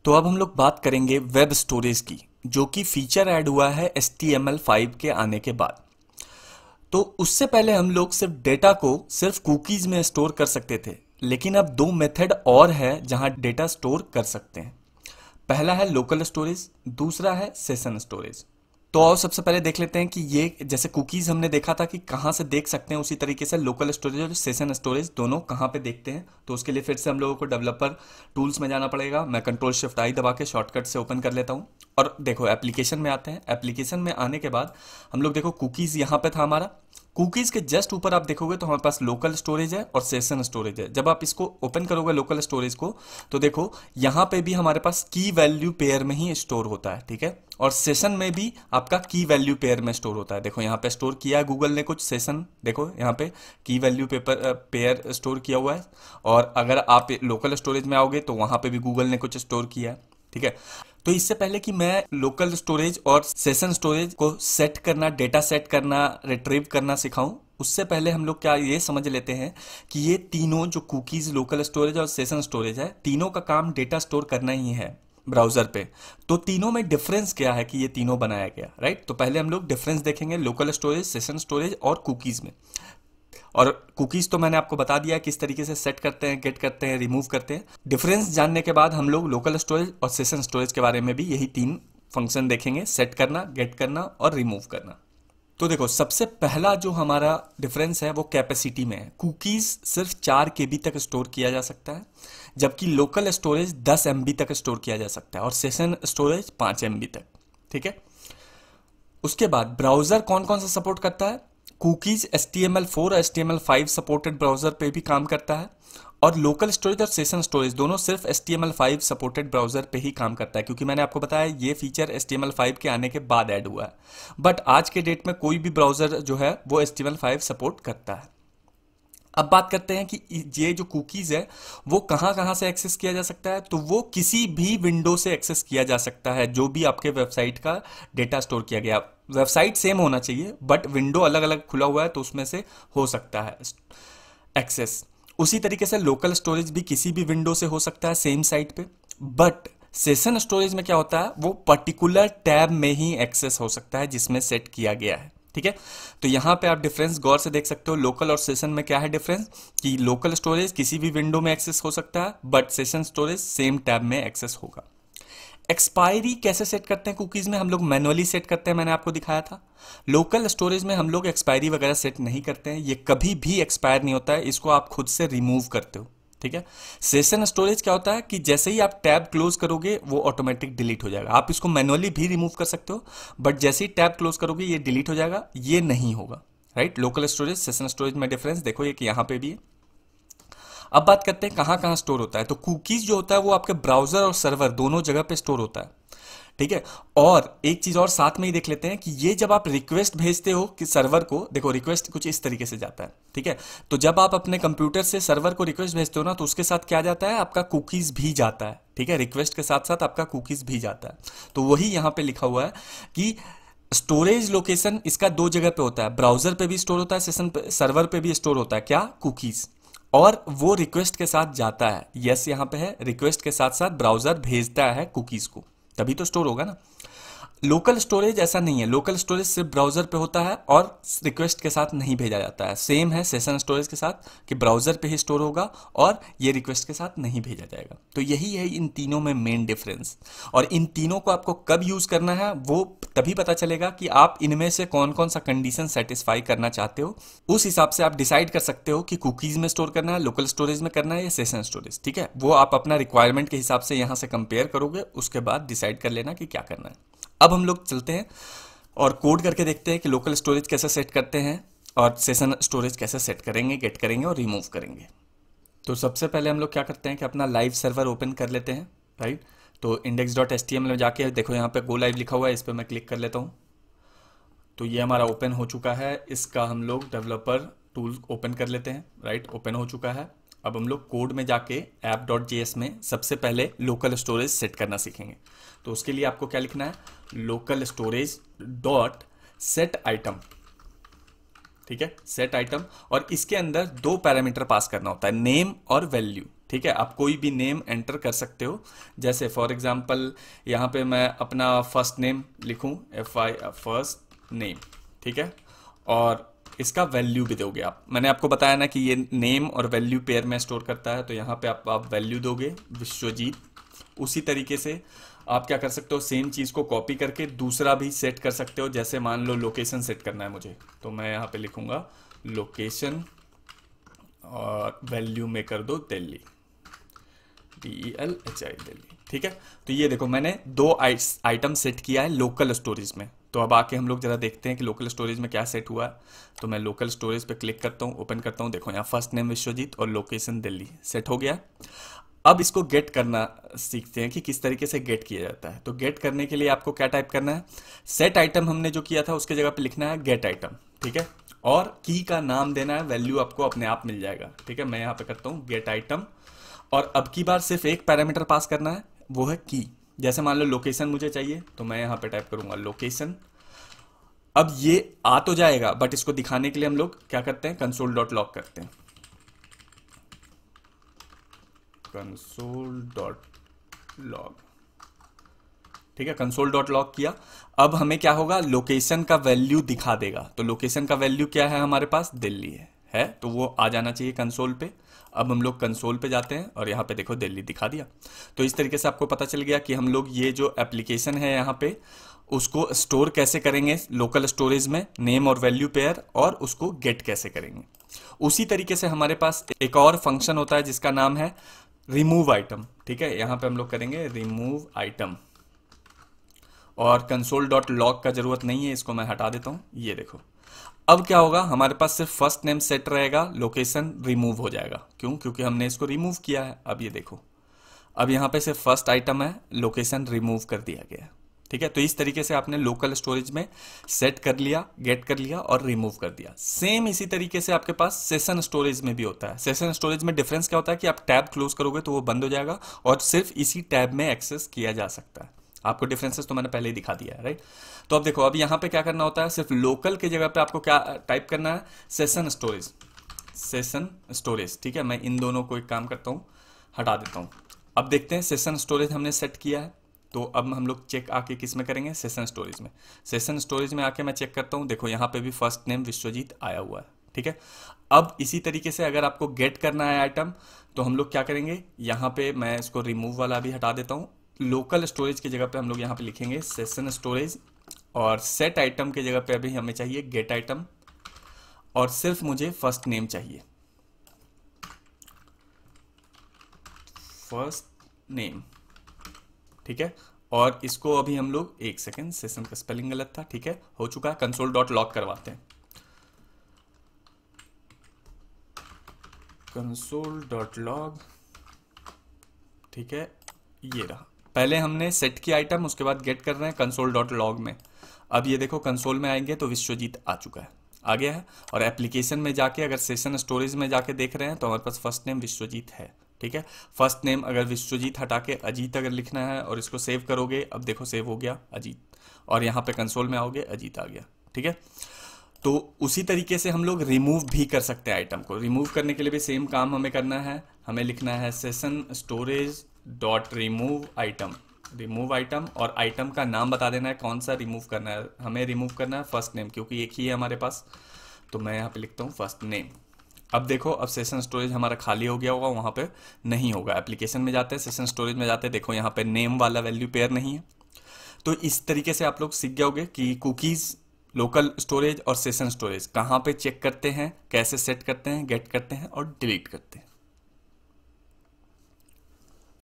तो अब हम लोग बात करेंगे वेब स्टोरेज की, जो कि फीचर ऐड हुआ है HTML5 के आने के बाद। तो उससे पहले हम लोग सिर्फ डेटा को सिर्फ कुकीज में स्टोर कर सकते थे, लेकिन अब दो मेथड और है जहां डेटा स्टोर कर सकते हैं। पहला है लोकल स्टोरेज, दूसरा है सेशन स्टोरेज। तो आओ सबसे पहले देख लेते हैं कि ये जैसे कुकीज हमने देखा था कि कहाँ से देख सकते हैं, उसी तरीके से लोकल स्टोरेज और सेशन स्टोरेज दोनों कहाँ पे देखते हैं। तो उसके लिए फिर से हम लोगों को डेवलपर टूल्स में जाना पड़ेगा। मैं कंट्रोल-शिफ्ट-I दबा के शॉर्टकट से ओपन कर लेता हूँ और देखो एप्लीकेशन में आते हैं। एप्लीकेशन में आने के बाद हम लोग देखो कुकीज यहाँ पे था हमारा। कुकीज के जस्ट ऊपर आप देखोगे तो हमारे पास लोकल स्टोरेज है और सेशन स्टोरेज है। जब आप इसको ओपन करोगे लोकल स्टोरेज को, तो देखो यहाँ पे भी हमारे पास की वैल्यू पेयर में ही स्टोर होता है, ठीक है। और सेशन में भी आपका की वैल्यू पेयर में स्टोर होता है। देखो यहाँ पे स्टोर किया है गूगल ने कुछ सेशन, देखो यहाँ पे की वैल्यू पेयर स्टोर किया हुआ है। और अगर आप लोकल स्टोरेज में आओगे तो वहां पे भी गूगल ने कुछ स्टोर किया है, ठीक है। तो इससे पहले कि मैं लोकल स्टोरेज और सेशन स्टोरेज को सेट करना, डेटा सेट करना, रिट्रीव करना सिखाऊं, उससे पहले हम लोग क्या ये समझ लेते हैं कि ये तीनों जो कुकीज, लोकल स्टोरेज और सेशन स्टोरेज है, तीनों का काम डेटा स्टोर करना ही है ब्राउजर पे। तो तीनों में डिफरेंस क्या है कि ये तीनों बनाया गया, राइट। तो पहले हम लोग डिफरेंस देखेंगे लोकल स्टोरेज, सेशन स्टोरेज और कुकीज में। और कुकीज तो मैंने आपको बता दिया किस तरीके से सेट करते हैं, गेट करते हैं, रिमूव करते हैं। डिफरेंस जानने के बाद हम लोग लोकल स्टोरेज और सेशन स्टोरेज के बारे में भी यही तीन फंक्शन देखेंगे, सेट करना, गेट करना और रिमूव करना। तो देखो सबसे पहला जो हमारा डिफरेंस है वो कैपेसिटी में है। कुकीज सिर्फ 4 KB तक स्टोर किया जा सकता है, जबकि लोकल स्टोरेज 10 MB तक स्टोर किया जा सकता है और सेशन स्टोरेज 5 MB तक, ठीक है। उसके बाद ब्राउजर कौन कौन सा सपोर्ट करता है? कुकीज HTML4 और HTML5 सपोर्टेड ब्राउजर पे भी काम करता है, और लोकल स्टोरेज और सेशन स्टोरेज दोनों सिर्फ HTML5 सपोर्टेड ब्राउजर पे ही काम करता है, क्योंकि मैंने आपको बताया ये फीचर HTML5 के आने के बाद ऐड हुआ है। बट आज के डेट में कोई भी ब्राउजर जो है वो HTML5 सपोर्ट करता है। अब बात करते हैं कि ये जो कुकीज है वो कहाँ कहाँ से एक्सेस किया जा सकता है। तो वो किसी भी विंडो से एक्सेस किया जा सकता है जो भी आपके वेबसाइट का डेटा स्टोर किया गया। वेबसाइट सेम होना चाहिए बट विंडो अलग अलग खुला हुआ है तो उसमें से हो सकता है एक्सेस। उसी तरीके से लोकल स्टोरेज भी किसी भी विंडो से हो सकता है सेम साइट पे। बट सेशन स्टोरेज में क्या होता है, वो पर्टिकुलर टैब में ही एक्सेस हो सकता है जिसमें सेट किया गया है, ठीक है। तो यहां पे आप डिफरेंस गौर से देख सकते हो। लोकल और सेशन में क्या है डिफरेंस कि लोकल स्टोरेज किसी भी विंडो में एक्सेस हो सकता है but session storage same tab में एक्सेस होगा। एक्सपायरी कैसे सेट करते हैं कुकीज में? हम लोग मैनुअली सेट करते हैं, मैंने आपको दिखाया था। लोकल स्टोरेज में हम लोग एक्सपायरी वगैरह सेट नहीं करते हैं, ये कभी भी एक्सपायर नहीं होता है, इसको आप खुद से रिमूव करते हो, ठीक है। सेशन स्टोरेज क्या होता है कि जैसे ही आप टैब क्लोज करोगे वो ऑटोमेटिक डिलीट हो जाएगा। आप इसको मैनुअली भी रिमूव कर सकते हो बट जैसे ही टैब क्लोज करोगे ये डिलीट हो जाएगा, ये नहीं होगा, right. Local storage, session storage में डिफरेंस देखो, ये कि यहाँ पे भी है। अब बात करते हैं कहाँ कहाँ स्टोर होता है। तो कुकीज जो होता है वो आपके ब्राउजर और सर्वर दोनों जगह पे स्टोर होता है, ठीक है। और एक चीज और साथ में ही देख लेते हैं कि ये जब आप रिक्वेस्ट भेजते हो कि सर्वर को, देखो रिक्वेस्ट कुछ इस तरीके से जाता है, ठीक है। तो जब आप अपने कंप्यूटर से सर्वर को रिक्वेस्ट भेजते हो ना, तो उसके साथ क्या जाता है, आपका कुकीज भी जाता है, ठीक है। रिक्वेस्ट के साथ साथ आपका कुकीज भी जाता है। तो वही यहाँ पे लिखा हुआ है कि स्टोरेज लोकेशन इसका दो जगह पे होता है, ब्राउजर पे भी स्टोर होता है, सेशन पे, सर्वर पे भी स्टोर होता है, क्या, कुकीज। और वो रिक्वेस्ट के साथ जाता है, यस यहाँ पे है, रिक्वेस्ट के साथ साथ ब्राउजर भेजता है कुकीज को, तभी तो स्टोर होगा ना। लोकल स्टोरेज ऐसा नहीं है, लोकल स्टोरेज सिर्फ ब्राउजर पे होता है और रिक्वेस्ट के साथ नहीं भेजा जाता है। सेम है सेशन स्टोरेज के साथ कि ब्राउजर पे ही स्टोर होगा और ये रिक्वेस्ट के साथ नहीं भेजा जाएगा। तो यही है इन तीनों में मेन डिफरेंस। और इन तीनों को आपको कब यूज करना है वो तभी पता चलेगा कि आप इनमें से कौन कौन सा कंडीशन सेटिस्फाई करना चाहते हो। उस हिसाब से आप डिसाइड कर सकते हो कि कुकीज में स्टोर करना है, लोकल स्टोरेज में करना है या सेशन स्टोरेज, ठीक है। वो आप अपना रिक्वायरमेंट के हिसाब से यहां से कंपेयर करोगे, उसके बाद डिसाइड कर लेना कि क्या करना है। अब हम लोग चलते हैं और कोड करके देखते हैं कि लोकल स्टोरेज कैसे सेट करते हैं और सेशन स्टोरेज कैसे सेट करेंगे, गेट करेंगे और रिमूव करेंगे। तो सबसे पहले हम लोग क्या करते हैं कि अपना लाइव सर्वर ओपन कर लेते हैं, राइट। तो index.html में जाके देखो यहाँ पे गो लाइव लिखा हुआ है, इस पर मैं क्लिक कर लेता हूँ। तो ये हमारा ओपन हो चुका है, इसका हम लोग डेवलपर टूल ओपन कर लेते हैं, राइट। ओपन हो चुका है। अब हम लोग कोड में जाके app.js में सबसे पहले लोकल स्टोरेज सेट करना सीखेंगे। तो उसके लिए आपको क्या लिखना है, local storage dot set item, ठीक है, सेट आइटम। और इसके अंदर दो पैरामीटर पास करना होता है, नेम और वैल्यू, ठीक है, आप कोई भी नेम एंटर कर सकते हो। जैसे फॉर एग्जांपल यहाँ पे मैं अपना फर्स्ट नेम लिखूं, फर्स्ट नेम, ठीक है, और इसका वैल्यू भी दोगे आप। मैंने आपको बताया ना कि ये नेम और वैल्यू पेयर में स्टोर करता है, तो यहाँ पे आप वैल्यू दोगे विश्वजीत। उसी तरीके से आप क्या कर सकते हो, सेम चीज़ को कॉपी करके दूसरा भी सेट कर सकते हो। जैसे मान लो लोकेशन सेट करना है मुझे, तो मैं यहाँ पे लिखूंगा लोकेशन और वैल्यू में कर दो दिल्ली, DELHI दिल्ली, ठीक है। तो ये देखो मैंने दो आइटम सेट किया है लोकल स्टोरेज में। तो अब आके हम लोग जरा देखते हैं कि लोकल स्टोरेज में क्या सेट हुआ है। तो मैं लोकल स्टोरेज पे क्लिक करता हूँ, ओपन करता हूँ, देखो यहाँ फर्स्ट नेम विश्वजीत और लोकेशन दिल्ली सेट हो गया। अब इसको गेट करना सीखते हैं कि किस तरीके से गेट किया जाता है। तो गेट करने के लिए आपको क्या टाइप करना है, सेट आइटम हमने जो किया था उसके जगह पे लिखना है गेट आइटम, ठीक है, और की का नाम देना है, वैल्यू आपको अपने आप मिल जाएगा, ठीक है। मैं यहाँ पे करता हूँ गेट आइटम, और अब की बार सिर्फ एक पैरामीटर पास करना है, वो है की। जैसे मान लो लोकेशन मुझे चाहिए, तो मैं यहाँ पे टाइप करूंगा लोकेशन। अब ये आ तो जाएगा, बट इसको दिखाने के लिए हम लोग क्या करते हैं, कंसोल डॉट लॉग करते हैं, कंसोल डॉट लॉग, ठीक है, कंसोल डॉट लॉग किया। अब हमें क्या होगा, लोकेशन का वैल्यू दिखा देगा। तो लोकेशन का वैल्यू क्या है हमारे पास, दिल्ली है, तो वो आ जाना चाहिए कंसोल पे। अब हम लोग कंसोल पे जाते हैं और यहाँ पे देखो दिल्ली दिखा दिया। तो इस तरीके से आपको पता चल गया कि हम लोग ये जो एप्लीकेशन है यहाँ पे उसको स्टोर कैसे करेंगे लोकल स्टोरेज में, नेम और वैल्यू पेयर, और उसको गेट कैसे करेंगे। उसी तरीके से हमारे पास एक और फंक्शन होता है जिसका नाम है रिमूव आइटम, ठीक है। यहाँ पे हम लोग करेंगे रिमूव आइटम, और कंसोल डॉट लॉग का जरूरत नहीं है, इसको मैं हटा देता हूँ। ये देखो अब क्या होगा, हमारे पास सिर्फ फर्स्ट नेम सेट रहेगा, लोकेशन रिमूव हो जाएगा। क्यों, क्योंकि हमने इसको रिमूव किया है। अब ये देखो, अब यहाँ पे सिर्फ फर्स्ट आइटम है, लोकेशन रिमूव कर दिया गया, ठीक है। तो इस तरीके से आपने लोकल स्टोरेज में सेट कर लिया, गेट कर लिया और रिमूव कर दिया। सेम इसी तरीके से आपके पास सेशन स्टोरेज में भी होता है। सेशन स्टोरेज में डिफरेंस क्या होता है कि आप टैब क्लोज करोगे तो वो बंद हो जाएगा और सिर्फ इसी टैब में एक्सेस किया जा सकता है। आपको डिफरेंसेस तो मैंने पहले ही दिखा दिया है, राइट। तो अब देखो, अब यहाँ पे क्या करना होता है, सिर्फ लोकल के जगह पे आपको क्या टाइप करना है, सेशन स्टोरेज, सेशन स्टोरेज, ठीक है। मैं इन दोनों को एक काम करता हूँ, हटा देता हूँ। अब देखते हैं सेशन स्टोरेज हमने सेट किया है, तो अब हम लोग चेक आके किस में करेंगे, सेशन स्टोरेज में। सेशन स्टोरेज में आके मैं चेक करता हूँ, देखो यहाँ पे भी फर्स्ट नेम विश्वजीत आया हुआ है, ठीक है। अब इसी तरीके से अगर आपको गेट करना है आइटम, तो हम लोग क्या करेंगे, यहाँ पे मैं इसको रिमूव वाला भी हटा देता हूँ। लोकल स्टोरेज की जगह पे हम लोग यहाँ पे लिखेंगे सेशन स्टोरेज, और सेट आइटम की जगह पे अभी हमें चाहिए गेट आइटम, और सिर्फ मुझे फर्स्ट नेम चाहिए, फर्स्ट नेम, ठीक है। और इसको अभी हम लोग, एक सेकेंड, सेशन का स्पेलिंग गलत था, ठीक है, हो चुका है। कंसोल डॉट लॉग करवाते हैं, कंसोल डॉट लॉग, ठीक है, ये रहा। पहले हमने सेट किया आइटम, उसके बाद गेट कर रहे हैं कंसोल डॉट लॉग में। अब ये देखो कंसोल में आएंगे तो विश्वजीत आ चुका है, आ गया है। और एप्लीकेशन में जाके अगर सेशन स्टोरेज में जाके देख रहे हैं तो हमारे पास फर्स्ट नेम विश्वजीत है, ठीक है। फर्स्ट नेम अगर विश्वजीत हटा के अजीत अगर लिखना है और इसको सेव करोगे, अब देखो सेव हो गया अजीत, और यहाँ पे कंसोल में आओगे अजीत आ गया, ठीक है। तो उसी तरीके से हम लोग रिमूव भी कर सकते हैं आइटम को। रिमूव करने के लिए भी सेम काम हमें करना है, हमें लिखना है session storage dot remove item, remove item, और आइटम का नाम बता देना है कौन सा रिमूव करना है। हमें रिमूव करना है फर्स्ट नेम, क्योंकि एक ही है हमारे पास, तो मैं यहाँ पे लिखता हूँ फर्स्ट नेम। अब देखो, अब सेशन स्टोरेज हमारा खाली हो गया होगा, वहाँ पे नहीं होगा। एप्लीकेशन में जाते हैं, सेशन स्टोरेज में जाते हैं, देखो यहाँ पे नेम वाला वैल्यू पेयर नहीं है। तो इस तरीके से आप लोग सीख जाओगे कि कुकीज़, लोकल स्टोरेज और सेशन स्टोरेज कहाँ पे चेक करते हैं, कैसे सेट करते हैं, गेट करते हैं और डिलीट करते हैं।